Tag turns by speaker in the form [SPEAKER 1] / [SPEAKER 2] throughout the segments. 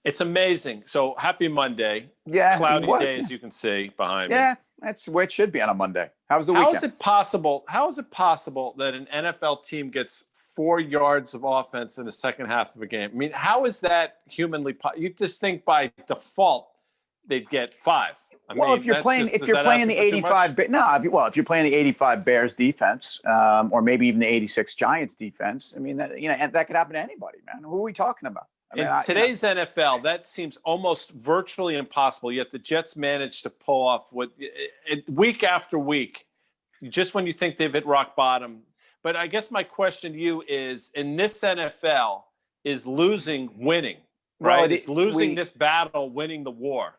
[SPEAKER 1] It's amazing. So happy Monday.
[SPEAKER 2] Yeah.
[SPEAKER 1] Cloudy day, as you can see behind me.
[SPEAKER 2] Yeah, that's the way it should be on a Monday. How was the
[SPEAKER 1] How
[SPEAKER 2] weekend?
[SPEAKER 1] is it possible? How is it possible that an NFL team gets 4 yards of offense in the second half of a game? I mean, how is that humanly possible? You just think by default they'd get 5.
[SPEAKER 2] Well, if you're playing the 85, if you're playing the 85 Bears defense, or maybe even the 86 Giants defense, I mean, that could happen to anybody, man. Who are we talking about?
[SPEAKER 1] In today's NFL, that seems almost virtually impossible. Yet the Jets managed to pull off week after week, just when you think they've hit rock bottom. But I guess my question to you is: in this NFL, is losing winning? Right? Is losing this battle winning the war?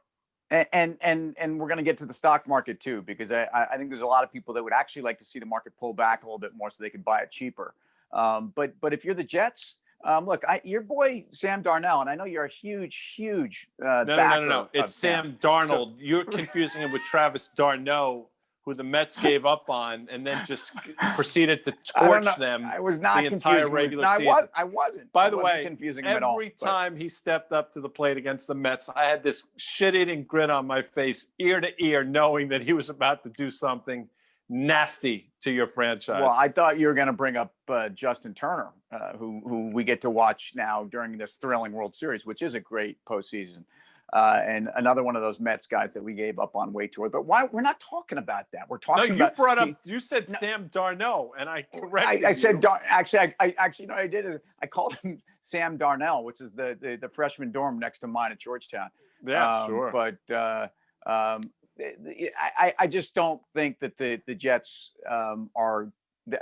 [SPEAKER 2] And we're going to get to the stock market too, because I think there's a lot of people that would actually like to see the market pull back a little bit more so they could buy it cheaper. But if you're the Jets. Look, your boy Sam Darnold, and I know you're a huge
[SPEAKER 1] No. It's Sam Darnold. So, you're confusing him with Travis Darno, who the Mets gave up on, and then just proceeded to torch them.
[SPEAKER 2] I was not
[SPEAKER 1] the entire regular season.
[SPEAKER 2] I wasn't.
[SPEAKER 1] By the way,
[SPEAKER 2] confusing him at all.
[SPEAKER 1] Every time he stepped up to the plate against the Mets, I had this shit-eating grin on my face, ear to ear, knowing that he was about to do something nasty to your franchise.
[SPEAKER 2] Well, I thought you were going to bring up Justin Turner, who we get to watch now during this thrilling World Series, which is a great postseason. And another one of those Mets guys that we gave up on way too early. But why we're not talking about that? We're talking about.
[SPEAKER 1] You said Sam Darnold, and I corrected you.
[SPEAKER 2] I said actually I did it. I called him Sam Darnell, which is the freshman dorm next to mine at Georgetown.
[SPEAKER 1] Yeah, sure.
[SPEAKER 2] But I just don't think that the Jets are.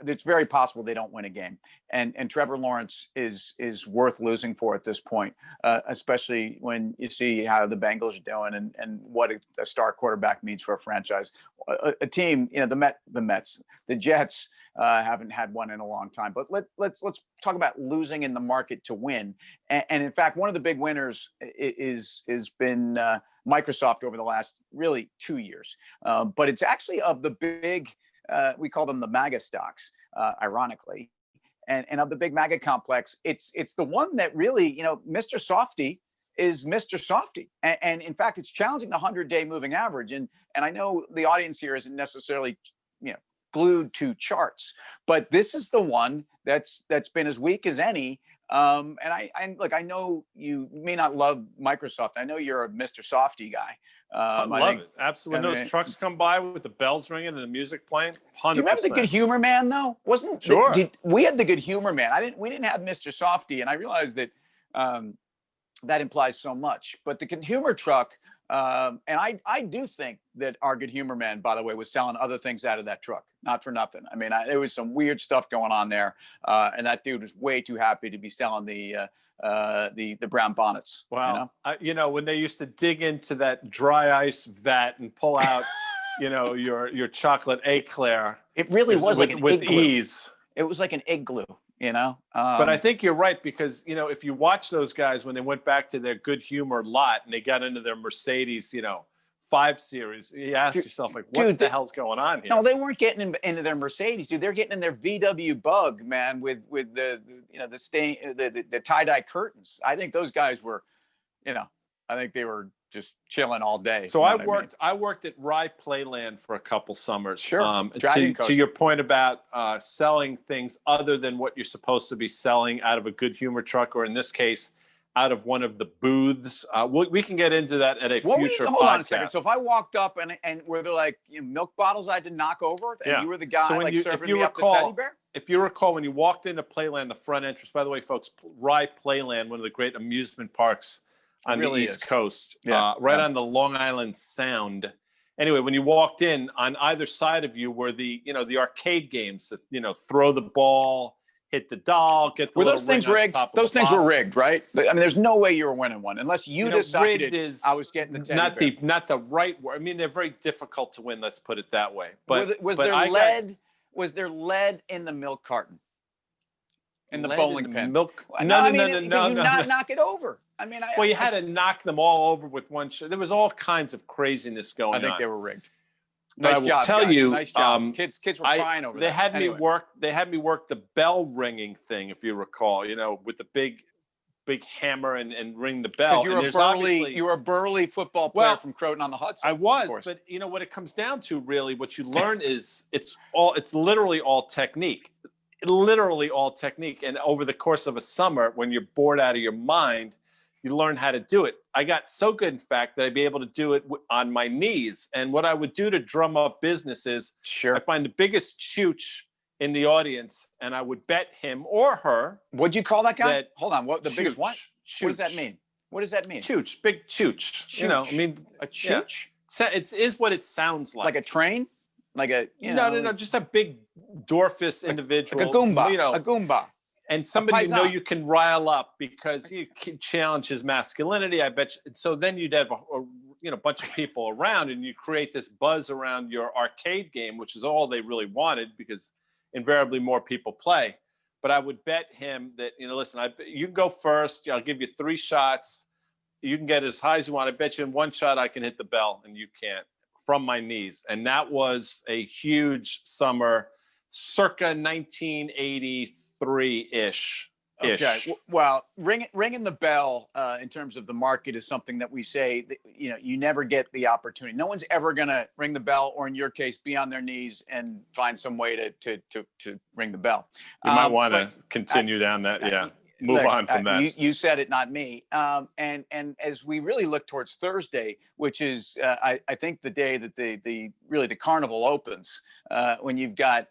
[SPEAKER 2] It's very possible they don't win a game, and Trevor Lawrence is worth losing for at this point, especially when you see how the Bengals are doing and what a star quarterback means for a franchise, a team. The Jets haven't had one in a long time. But let's talk about losing in the market to win, and in fact, one of the big winners is been Microsoft over the last really 2 years, but it's actually of the big. We call them the MAGA stocks, ironically, and of the big MAGA complex, it's the one that really, Mr. Softy is Mr. Softy, and in fact, it's challenging the 100-day moving average, and I know the audience here isn't necessarily, glued to charts, but this is the one that's been as weak as any. And look, I know you may not love Microsoft. I know you're a Mr. Softy guy.
[SPEAKER 1] I love it. Absolutely. When those trucks come by with the bells ringing and the music playing, 100%.
[SPEAKER 2] Do you remember the Good Humor Man, though?
[SPEAKER 1] Sure.
[SPEAKER 2] We had the Good Humor Man. We didn't have Mr. Softy, and I realized that that implies so much. But the Good Humor truck, and I do think that our Good Humor Man, by the way, was selling other things out of that truck. Not for nothing. I mean, there was some weird stuff going on there, and that dude was way too happy to be selling the brown bonnets.
[SPEAKER 1] Wow. When they used to dig into that dry ice vat and pull out, your chocolate eclair.
[SPEAKER 2] It really was like an
[SPEAKER 1] with
[SPEAKER 2] igloo.
[SPEAKER 1] ease.
[SPEAKER 2] It was like an igloo,
[SPEAKER 1] But I think you're right, because, if you watch those guys when they went back to their Good Humor lot and they got into their Mercedes, 5 Series, you ask yourself, like, what the hell's going on here?
[SPEAKER 2] No, they weren't getting into their Mercedes, dude. They're getting in their VW Bug, man, with the tie-dye curtains. I think those guys were, I think they were just chilling all day.
[SPEAKER 1] So I worked at Rye Playland for a couple summers.
[SPEAKER 2] Sure.
[SPEAKER 1] To your point about selling things other than what you're supposed to be selling out of a Good Humor truck, or in this case, out of one of the booths. We can get into that at a future podcast.
[SPEAKER 2] Hold on a second. So if I walked up and were there like milk bottles I had to knock over, and you were the guy serving me up the teddy bear?
[SPEAKER 1] If you recall, when you walked into Playland, the front entrance, by the way, folks, Rye Playland, one of the great amusement parks on the East Coast, on the Long Island Sound. Anyway, when you walked in, on either side of you were the arcade games that, throw the ball, hit the doll, get the
[SPEAKER 2] Were those things rigged? Those things were rigged, right? I mean, there's no way you were winning one unless you decided I was getting the teddy bear.
[SPEAKER 1] Not the right word. I mean, they're very difficult to win. Let's put it that way. But
[SPEAKER 2] was there lead in the milk carton? In the bowling pin?
[SPEAKER 1] No.
[SPEAKER 2] Did you not knock it over? I mean,
[SPEAKER 1] you had to knock them all over with one shot. There was all kinds of craziness going on.
[SPEAKER 2] I think they were rigged.
[SPEAKER 1] Nice job, I will tell you,
[SPEAKER 2] nice job. Kids were crying over that.
[SPEAKER 1] They had me work the bell ringing thing, if you recall. With the big big hammer and ring the
[SPEAKER 2] Because
[SPEAKER 1] bell. And there's obviously
[SPEAKER 2] you were a burly football player
[SPEAKER 1] Well,
[SPEAKER 2] from Croton on the Hudson.
[SPEAKER 1] I
[SPEAKER 2] of
[SPEAKER 1] was,
[SPEAKER 2] course.
[SPEAKER 1] but you know what it comes down to really, what you learn is it's literally all technique. Literally all technique. And over the course of a summer, when you're bored out of your mind, you learn how to do it. I got so good, in fact, that I'd be able to do it on my knees. And what I would do to drum up business is
[SPEAKER 2] Sure.
[SPEAKER 1] I find the biggest chooch in the audience, and I would bet him or her.
[SPEAKER 2] What'd you call that guy?
[SPEAKER 1] That
[SPEAKER 2] Hold on. What the biggest what?
[SPEAKER 1] Chooch.
[SPEAKER 2] What does that mean? What does that mean?
[SPEAKER 1] Chooch, big chooch. You know, I
[SPEAKER 2] Chooch.
[SPEAKER 1] mean,
[SPEAKER 2] A
[SPEAKER 1] yeah.
[SPEAKER 2] chooch?
[SPEAKER 1] It is what it sounds like.
[SPEAKER 2] Like a train? Like a
[SPEAKER 1] No, just a big dwarfist individual.
[SPEAKER 2] Like a Goomba.
[SPEAKER 1] You know,
[SPEAKER 2] A Goomba.
[SPEAKER 1] and somebody
[SPEAKER 2] paisan.
[SPEAKER 1] you can rile up because you can challenge his masculinity. I bet you. So then you'd have a bunch of people around, and you create this buzz around your arcade game, which is all they really wanted because invariably more people play. But I would bet him that, listen, you can go first. I'll give you 3 shots. You can get as high as you want. I bet you in 1 shot I can hit the bell, and you can't, from my knees. And that was a huge summer, circa 1983-ish.
[SPEAKER 2] Okay. Well, ringing the bell in terms of the market is something that we say that, you never get the opportunity. No one's ever going to ring the bell, or in your case, be on their knees and find some way to ring the bell.
[SPEAKER 1] You might want to continue down that. Yeah. Move on from that.
[SPEAKER 2] You said it, not me. And as we really look towards Thursday, which is I think the day that the carnival opens, when you've got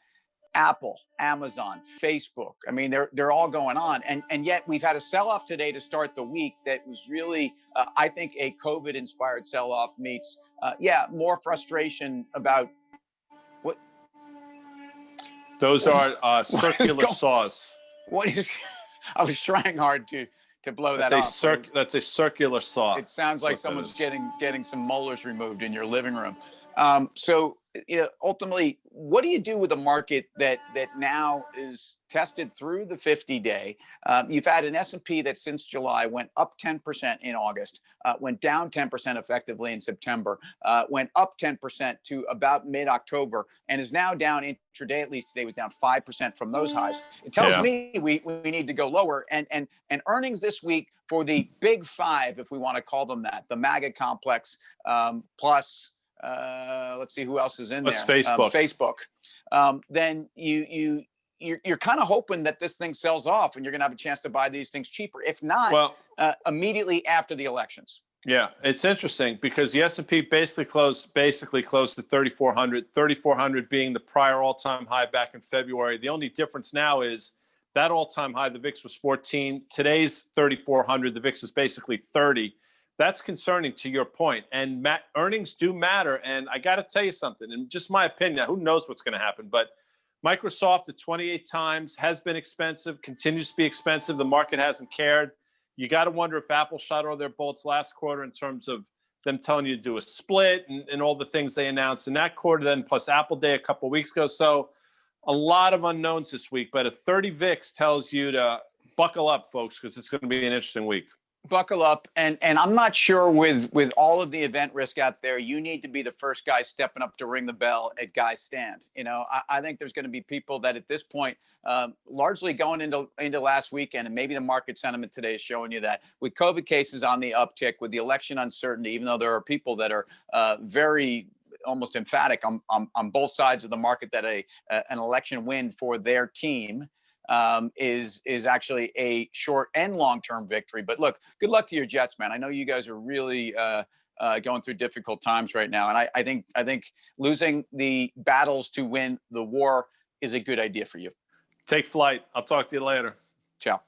[SPEAKER 2] Apple, Amazon, Facebook. I mean, they're all going on, and yet we've had a sell-off today to start the week that was really, I think, a COVID-inspired sell-off meets, more frustration about what.
[SPEAKER 1] Those are circular saws.
[SPEAKER 2] What is? I was trying hard to blow that off.
[SPEAKER 1] That's a circular saw.
[SPEAKER 2] It sounds like someone's getting some molars removed in your living room. So, ultimately, what do you do with a market that now is tested through the 50-day? You've had an S&P that since July went up 10% in August, went down 10% effectively in September, went up 10% to about mid-October, and is now down intraday. At least today was down 5% from those highs. It tells me we need to go lower. And earnings this week for the big 5, if we want to call them that, the MAGA complex, plus. Let's see who else is in there.
[SPEAKER 1] Facebook.
[SPEAKER 2] Then you're kind of hoping that this thing sells off and you're going to have a chance to buy these things cheaper. If not, immediately after the elections.
[SPEAKER 1] Yeah, it's interesting because the S&P basically closed at 3,400. 3,400 being the prior all-time high back in February. The only difference now is that all-time high, the VIX was 14. Today's 3,400. The VIX is basically 30. That's concerning, to your point. And earnings do matter. And I got to tell you something, and just my opinion, who knows what's going to happen, but Microsoft at 28 times has been expensive, continues to be expensive. The market hasn't cared. You got to wonder if Apple shot all their bolts last quarter in terms of them telling you to do a split and all the things they announced in that quarter, then plus Apple Day a couple of weeks ago. So a lot of unknowns this week, but a 30 VIX tells you to buckle up, folks, because it's going to be an interesting week.
[SPEAKER 2] Buckle up, and I'm not sure with all of the event risk out there, you need to be the first guy stepping up to ring the bell at Guy's stand. I think there's going to be people that at this point, largely going into last weekend, and maybe the market sentiment today is showing you that with COVID cases on the uptick, with the election uncertainty, even though there are people that are very almost emphatic on both sides of the market that an election win for their team is actually a short and long-term victory. But look, good luck to your Jets, man. I know you guys are really going through difficult times right now, and I think losing the battles to win the war is a good idea for you.
[SPEAKER 1] Take flight. I'll talk to you later.
[SPEAKER 2] Ciao.